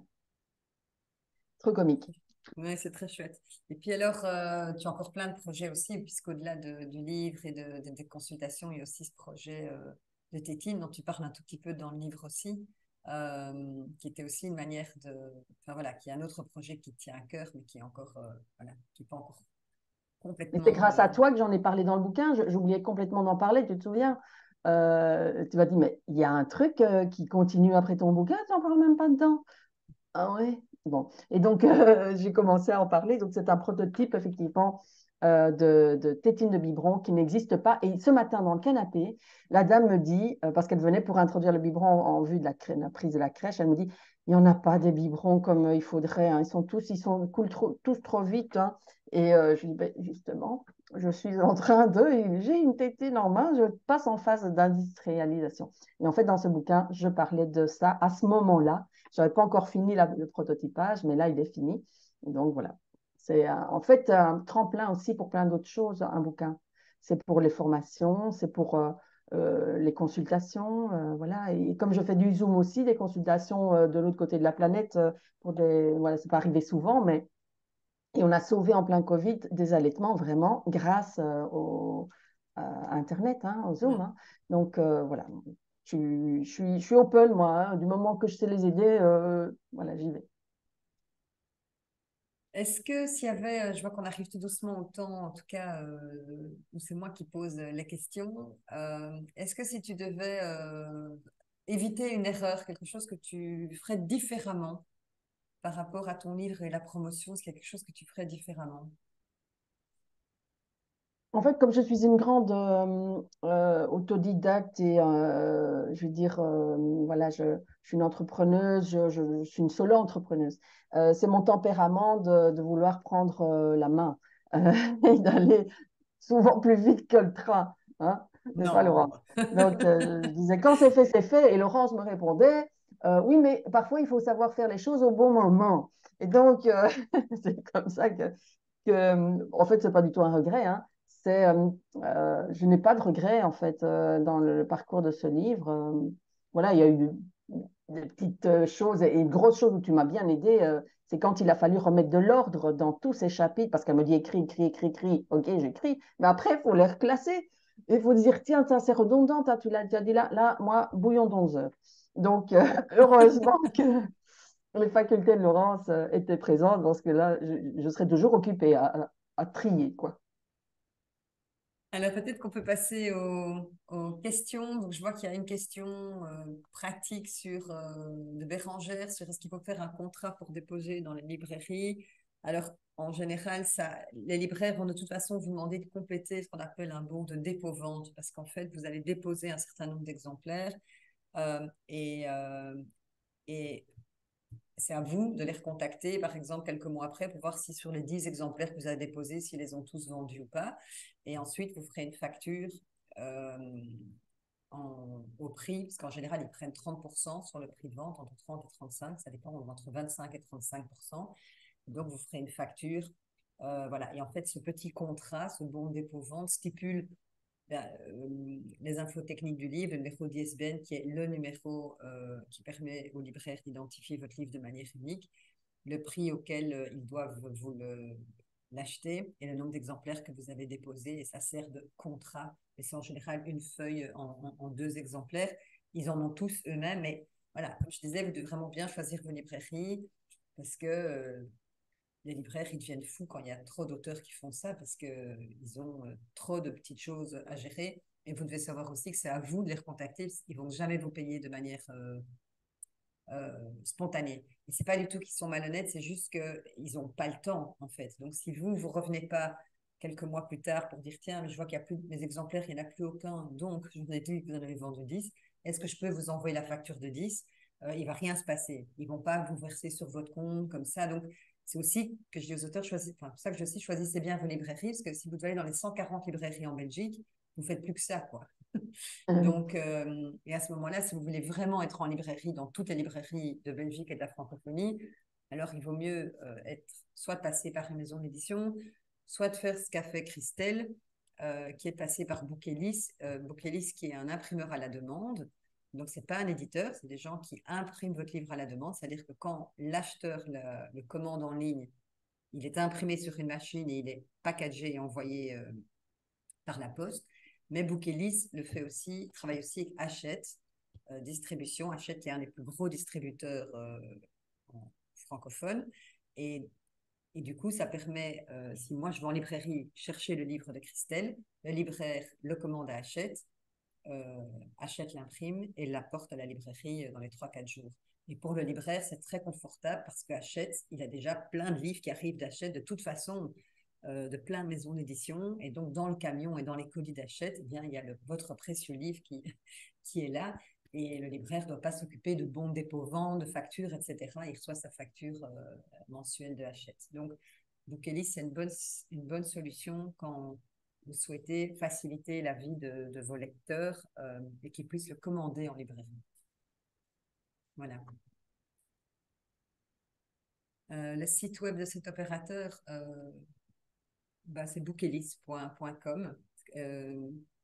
Trop comique. Oui, c'est très chouette. Et puis alors, tu as encore plein de projets aussi, puisqu'au-delà du livre et des consultations, il y a aussi ce projet de Tétine dont tu parles un tout petit peu dans le livre aussi, qui était aussi une manière de... Enfin voilà, qui est un autre projet qui te tient à cœur, mais qui est encore, voilà, qui n'est pas encore Mais c'est complètement... grâce à toi que j'en ai parlé dans le bouquin. J'oubliais complètement d'en parler, tu te souviens? Tu m'as dit, mais il y a un truc qui continue après ton bouquin, tu n'en parles même pas dedans. Ah ouais? Bon. Et donc, j'ai commencé à en parler. Donc, c'est un prototype, effectivement, de tétine de biberon qui n'existe pas. Et ce matin, dans le canapé, la dame me dit, parce qu'elle venait pour introduire le biberon en vue de la prise de la crèche, elle me dit, il n'y en a pas des biberons comme il faudrait. Hein. Ils coulent tous trop vite. Hein. Et je lui dis, ben, justement. je suis en train de, j'ai une tétine en main, je passe en phase d'industrialisation. Et en fait, dans ce bouquin, je parlais de ça à ce moment-là. Je n'avais pas encore fini le prototypage, mais là, il est fini. Et donc, voilà. C'est en fait un tremplin aussi pour plein d'autres choses, un bouquin. C'est pour les formations, c'est pour les consultations. Voilà. Et comme je fais du Zoom aussi, des consultations de l'autre côté de la planète, pour des, voilà, c'est pas arrivé souvent, mais et on a sauvé en plein Covid des allaitements vraiment grâce à Internet, hein, au Zoom. Ouais. Hein. Donc voilà, je suis open, moi. Hein. Du moment que je sais les aider, voilà, j'y vais. Est-ce que s'il y avait, je vois qu'on arrive tout doucement au temps, en tout cas, où c'est moi qui pose les questions, est-ce que si tu devais éviter une erreur, quelque chose que tu ferais différemment par rapport à ton livre et la promotion, est-ce qu'il y a quelque chose que tu ferais différemment? En fait, comme je suis une grande autodidacte et je veux dire, voilà, je suis une entrepreneuse, je suis une solo-entrepreneuse. C'est mon tempérament de vouloir prendre la main et d'aller souvent plus vite que le train. Hein, n'est-ce pas, Non. Laurence? Donc, je disais, quand c'est fait, c'est fait. Et Laurence me répondait, oui, mais parfois, il faut savoir faire les choses au bon moment. Et donc, c'est comme ça en fait, c'est pas du tout un regret. Hein. Je n'ai pas de regret, en fait, dans le parcours de ce livre. Voilà, il y a eu des petites choses et une grosse chose où tu m'as bien aidé, c'est quand il a fallu remettre de l'ordre dans tous ces chapitres, parce qu'elle me dit écris, écris, écris, écris. Ok, j'écris, mais après, il faut les reclasser. Il faut dire, tiens, ça c'est redondant, tu l'as déjà dit là, là, moi, bouillon d'11 heures. Donc, heureusement que les facultés de Laurence étaient présentes, parce que là, je serais toujours occupée à trier, quoi. Alors peut-être qu'on peut passer aux questions. Donc je vois qu'il y a une question pratique de Bérangère sur est-ce qu'il faut faire un contrat pour déposer dans les librairies. Alors en général, les libraires vont de toute façon vous demander de compléter ce qu'on appelle un bon de dépôt-vente parce qu'en fait vous allez déposer un certain nombre d'exemplaires euh, et, euh, et c'est à vous de les recontacter, par exemple, quelques mois après, pour voir si sur les 10 exemplaires que vous avez déposés, s'ils les ont tous vendus ou pas. Et ensuite, vous ferez une facture euh, au prix, parce qu'en général, ils prennent 30% sur le prix de vente, entre 30 et 35, ça dépend, entre 25 et 35%. Donc, vous ferez une facture. Voilà. Et en fait, ce petit contrat, ce bon dépôt-vente, stipule les infos techniques du livre, le numéro d'ISBN qui est le numéro qui permet aux libraires d'identifier votre livre de manière unique, le prix auquel ils doivent l'acheter et le nombre d'exemplaires que vous avez déposé. Et ça sert de contrat. Et c'est en général une feuille en 2 exemplaires. Ils en ont tous eux-mêmes. Mais voilà, comme je disais, vous devez vraiment bien choisir vos librairies parce que les libraires, ils deviennent fous quand il y a trop d'auteurs qui font ça parce qu'ils ont trop de petites choses à gérer. Et vous devez savoir aussi que c'est à vous de les recontacter. Ils ne vont jamais vous payer de manière spontanée. Et c'est pas du tout qu'ils sont malhonnêtes, c'est juste qu'ils n'ont pas le temps, en fait. Donc, si vous revenez pas quelques mois plus tard pour dire, tiens, mais je vois qu'il y a plus mes exemplaires, il n'y en a plus aucun, donc je vous ai dit que vous en avez vendu 10, est-ce que je peux vous envoyer la facture de 10? Il va rien se passer. Ils vont pas vous verser sur votre compte comme ça. Donc, c'est aussi que je dis aux auteurs, enfin, pour ça que je dis, choisissez bien vos librairies, parce que si vous allez dans les 140 librairies en Belgique, vous faites plus que ça, quoi. Donc, et à ce moment-là, si vous voulez vraiment être en librairie, dans toutes les librairies de Belgique et de la francophonie, alors il vaut mieux être soit passé par une maison d'édition, soit de faire ce qu'a fait Christelle, qui est passé par Bookelis. Bookelis qui est un imprimeur à la demande. Donc, ce n'est pas un éditeur, c'est des gens qui impriment votre livre à la demande. C'est-à-dire que quand l'acheteur le commande en ligne, il est imprimé sur une machine et il est packagé et envoyé par la poste. Mais Bookelis le fait aussi, travaille aussi avec Hachette Distribution. Hachette qui est un des plus gros distributeurs francophones. Et, et, du coup, ça permet, si moi je vais en librairie chercher le livre de Christelle, le libraire le commande à Hachette, Hachette l'imprime et l'apporte à la librairie dans les 3-4 jours. Et pour le libraire, c'est très confortable parce que Hachette, il a déjà plein de livres qui arrivent d'Hachette de toute façon de plein de maisons d'édition. Et donc, dans le camion et dans les colis d'Hachette, eh bien, il y a votre précieux livre qui est là. Et le libraire ne doit pas s'occuper de bons dépôt-ventes, de factures, etc. Il reçoit sa facture mensuelle de Hachette. Donc, Bookelis, c'est une bonne solution quand vous souhaitez faciliter la vie de vos lecteurs et qu'ils puissent le commander en librairie. Voilà. Le site web de cet opérateur, c'est bookelist.com.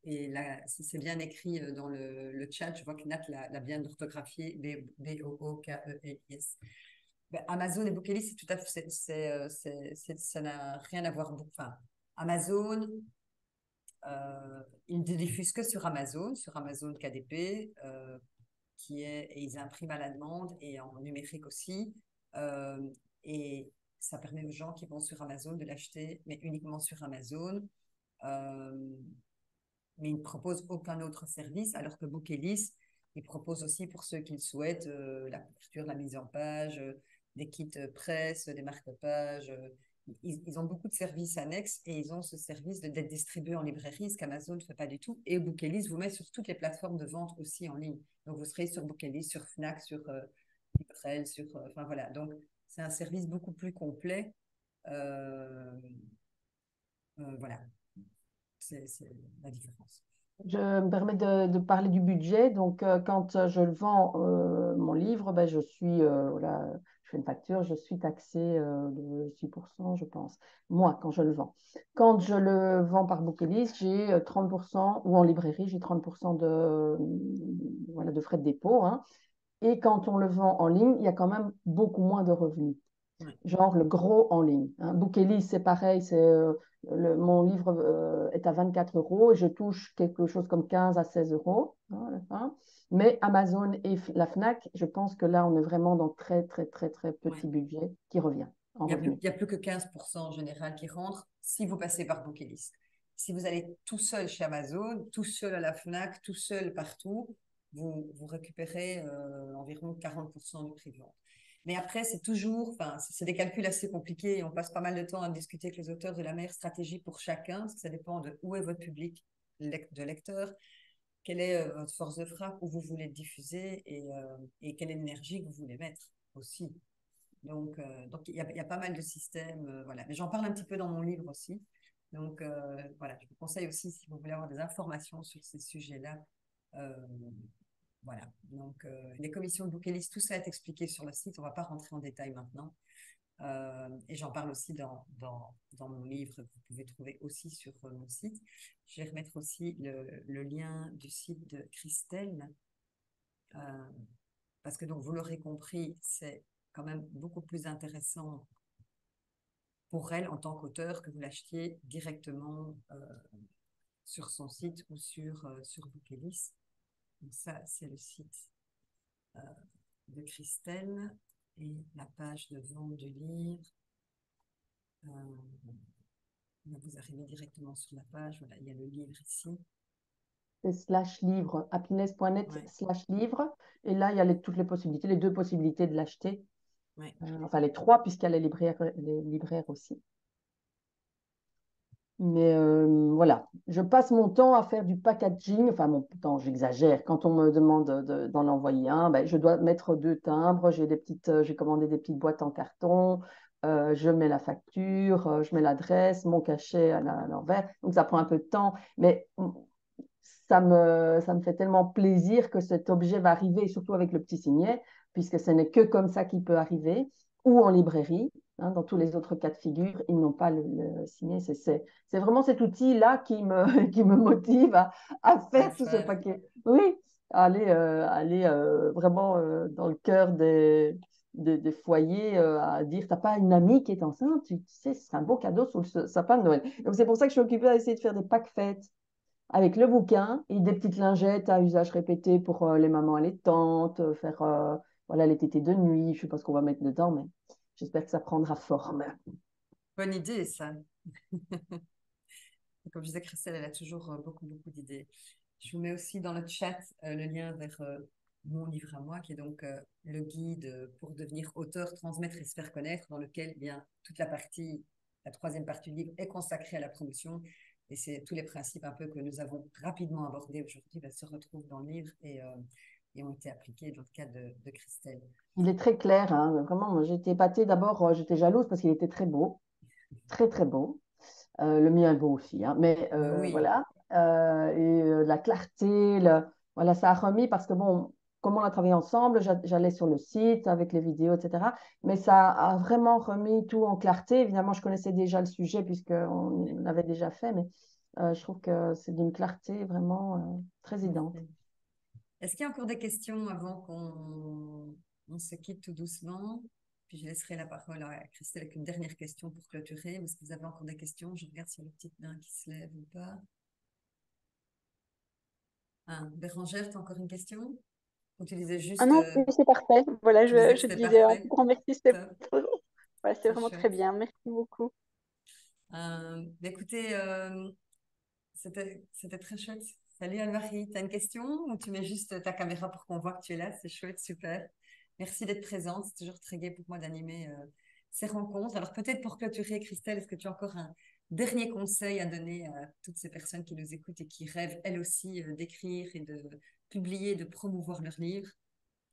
Et là, c'est bien écrit dans le chat. Je vois que Nat l'a bien orthographié, Bookelis. Amazon et Bookelist, c'est tout à fait, ça n'a rien à voir. Enfin, Amazon, ils ne diffusent que sur Amazon KDP, et ils impriment à la demande et en numérique aussi. Et ça permet aux gens qui vont sur Amazon de l'acheter, mais uniquement sur Amazon. Mais ils ne proposent aucun autre service, alors que Bookelist, ils proposent aussi pour ceux qui le souhaitent la couverture, la mise en page, des kits presse, des marque-pages. Ils ont beaucoup de services annexes et ils ont ce service d'être distribués en librairie, ce qu'Amazon ne fait pas du tout. Et Bookelist vous met sur toutes les plateformes de vente aussi en ligne. Donc, vous serez sur Bookelist, sur Fnac, sur Librel, enfin voilà. Donc, c'est un service beaucoup plus complet. Voilà. C'est la différence. Je me permets de parler du budget. Donc, quand je le vends, mon livre, je suis, voilà, je fais une facture, je suis taxée de 6%, je pense. Moi, quand je le vends. Quand je le vends par Bookelist, j'ai 30%, ou en librairie, j'ai 30% voilà, de frais de dépôt. Hein. Et quand on le vend en ligne, il y a quand même beaucoup moins de revenus. Ouais. Genre le gros en ligne. Hein. Bookelist, c'est pareil, mon livre est à 24 € et je touche quelque chose comme 15 à 16 € hein, à la fin. Mais Amazon et la Fnac, je pense que là, on est vraiment dans très, très, très, très petit budget qui revient en revenu. Il n'y a plus que 15% en général qui rentrent si vous passez par Bookelist. Si vous allez tout seul chez Amazon, tout seul à la Fnac, tout seul partout, vous récupérez environ 40% du prix de vente. Mais après, c'est des calculs assez compliqués et on passe pas mal de temps à discuter avec les auteurs de la meilleure stratégie pour chacun, parce que ça dépend de où est votre public de lecteurs, quelle est votre force de frappe, où vous voulez le diffuser et quelle énergie que vous voulez mettre aussi. Donc, il y a pas mal de systèmes. Voilà. Mais j'en parle un petit peu dans mon livre aussi. Donc, voilà, je vous conseille aussi, si vous voulez avoir des informations sur ces sujets-là, voilà. Donc, les commissions de Bookelist, tout ça est expliqué sur le site. On ne va pas rentrer en détail maintenant. Et j'en parle aussi dans mon livre que vous pouvez trouver aussi sur mon site. Je vais remettre aussi le lien du site de Christelle. Parce que donc, vous l'aurez compris, c'est quand même beaucoup plus intéressant pour elle en tant qu'auteur que vous l'achetiez directement sur son site ou sur Bookelist. Donc ça, c'est le site de Christelle et la page de vente du livre. Vous arrivez directement sur la page. Voilà, il y a le livre ici. C'est /livre, happiness.net/livre. Et là, il y a toutes les possibilités, les 2 possibilités de l'acheter. Ouais. Enfin, les 3, puisqu'il y a les libraires aussi. Mais voilà, je passe mon temps à faire du packaging. Enfin, mon temps, j'exagère. Quand on me demande d'en envoyer un, je dois mettre 2 timbres. J'ai commandé des petites boîtes en carton. Je mets la facture, je mets l'adresse, mon cachet à l'envers. Donc, ça prend un peu de temps. Mais ça me fait tellement plaisir que cet objet va arriver, surtout avec le petit signet, puisque ce n'est que comme ça qu'il peut arriver, ou en librairie. Hein, dans tous les autres cas de figure, ils n'ont pas le signet. C'est vraiment cet outil-là qui me motive à faire tout ce paquet. Oui, aller vraiment dans le cœur des foyers à dire, t'as pas une amie qui est enceinte, tu sais, c'est un beau cadeau sous le sapin de Noël. Donc c'est pour ça que je suis occupée à essayer de faire des packs fêtes avec le bouquin et des petites lingettes à usage répété pour les mamans allaitantes, faire voilà, les tétés de nuit. Je ne sais pas ce qu'on va mettre dedans, mais j'espère que ça prendra forme. Bonne idée, ça. Comme je disais, Christelle, elle a toujours beaucoup, beaucoup d'idées. Je vous mets aussi dans le chat le lien vers mon livre à moi, qui est donc le guide pour devenir auteur, transmettre et se faire connaître, dans lequel toute la 3e partie du livre est consacrée à la promotion. Et c'est tous les principes un peu que nous avons rapidement abordés aujourd'hui se retrouvent dans le livre et ont été appliqués dans le cas de Christelle. Il est très clair, hein. Vraiment, moi, j'étais épatée. D'abord, j'étais jalouse parce qu'il était très beau, très, très beau. Le mien est beau aussi, hein, mais Oui, voilà. La clarté, voilà, ça a remis parce que bon, comme on a travaillé ensemble, j'allais sur le site avec les vidéos, etc. Mais ça a vraiment remis tout en clarté. Évidemment, je connaissais déjà le sujet puisqu'on l'avait déjà fait, mais je trouve que c'est d'une clarté vraiment très évidente. merci. Est-ce qu'il y a encore des questions avant qu'on se quitte tout doucement? Puis je laisserai la parole à Christelle avec une dernière question pour clôturer. Est-ce que vous avez encore des questions? Je regarde s'il y a le petit nain qui se lève ou pas. Ah, Bérangère, tu as encore une question? Ou tu disais Ah juste, non, oui, c'est parfait. Voilà, tu disais que je c'était disais un tout parfait? grand merci. C'était Top, voilà, c'était c'est vraiment très chouette. bien. Merci beaucoup. Écoutez, c'était très chouette. Salut Anne-Marie, tu as une question ou tu mets juste ta caméra pour qu'on voit que tu es là? C'est chouette, super. Merci d'être présente. C'est toujours très gai pour moi d'animer ces rencontres. Alors peut-être pour clôturer, Christelle, est-ce que tu as encore un dernier conseil à donner à toutes ces personnes qui nous écoutent et qui rêvent elles aussi d'écrire et de publier, de promouvoir leurs livres?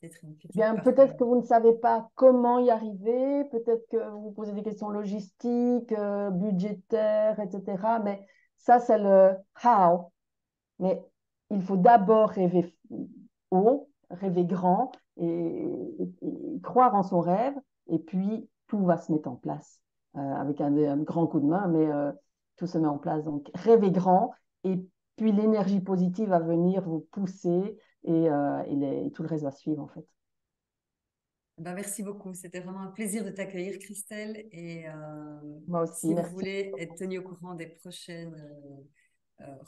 Peut-être une Eh petite bien, peut-être parole. que vous ne savez pas comment y arriver, peut-être que vous vous posez des questions logistiques, budgétaires, etc. Mais ça, c'est le how. Mais il faut d'abord rêver haut, rêver grand et croire en son rêve. Et puis, tout va se mettre en place avec un grand coup de main, mais tout se met en place. Donc, rêvez grand et puis l'énergie positive va venir vous pousser et tout le reste va suivre en fait. Ben, merci beaucoup. C'était vraiment un plaisir de t'accueillir, Christelle. Et Moi aussi, si vous merci. voulez être tenu au courant des prochaines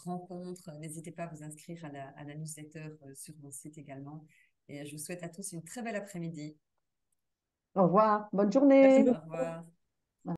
rencontres, n'hésitez pas à vous inscrire à la newsletter sur mon site également. Et je vous souhaite à tous une très belle après-midi. Au revoir, bonne Merci journée. Au beaucoup. revoir.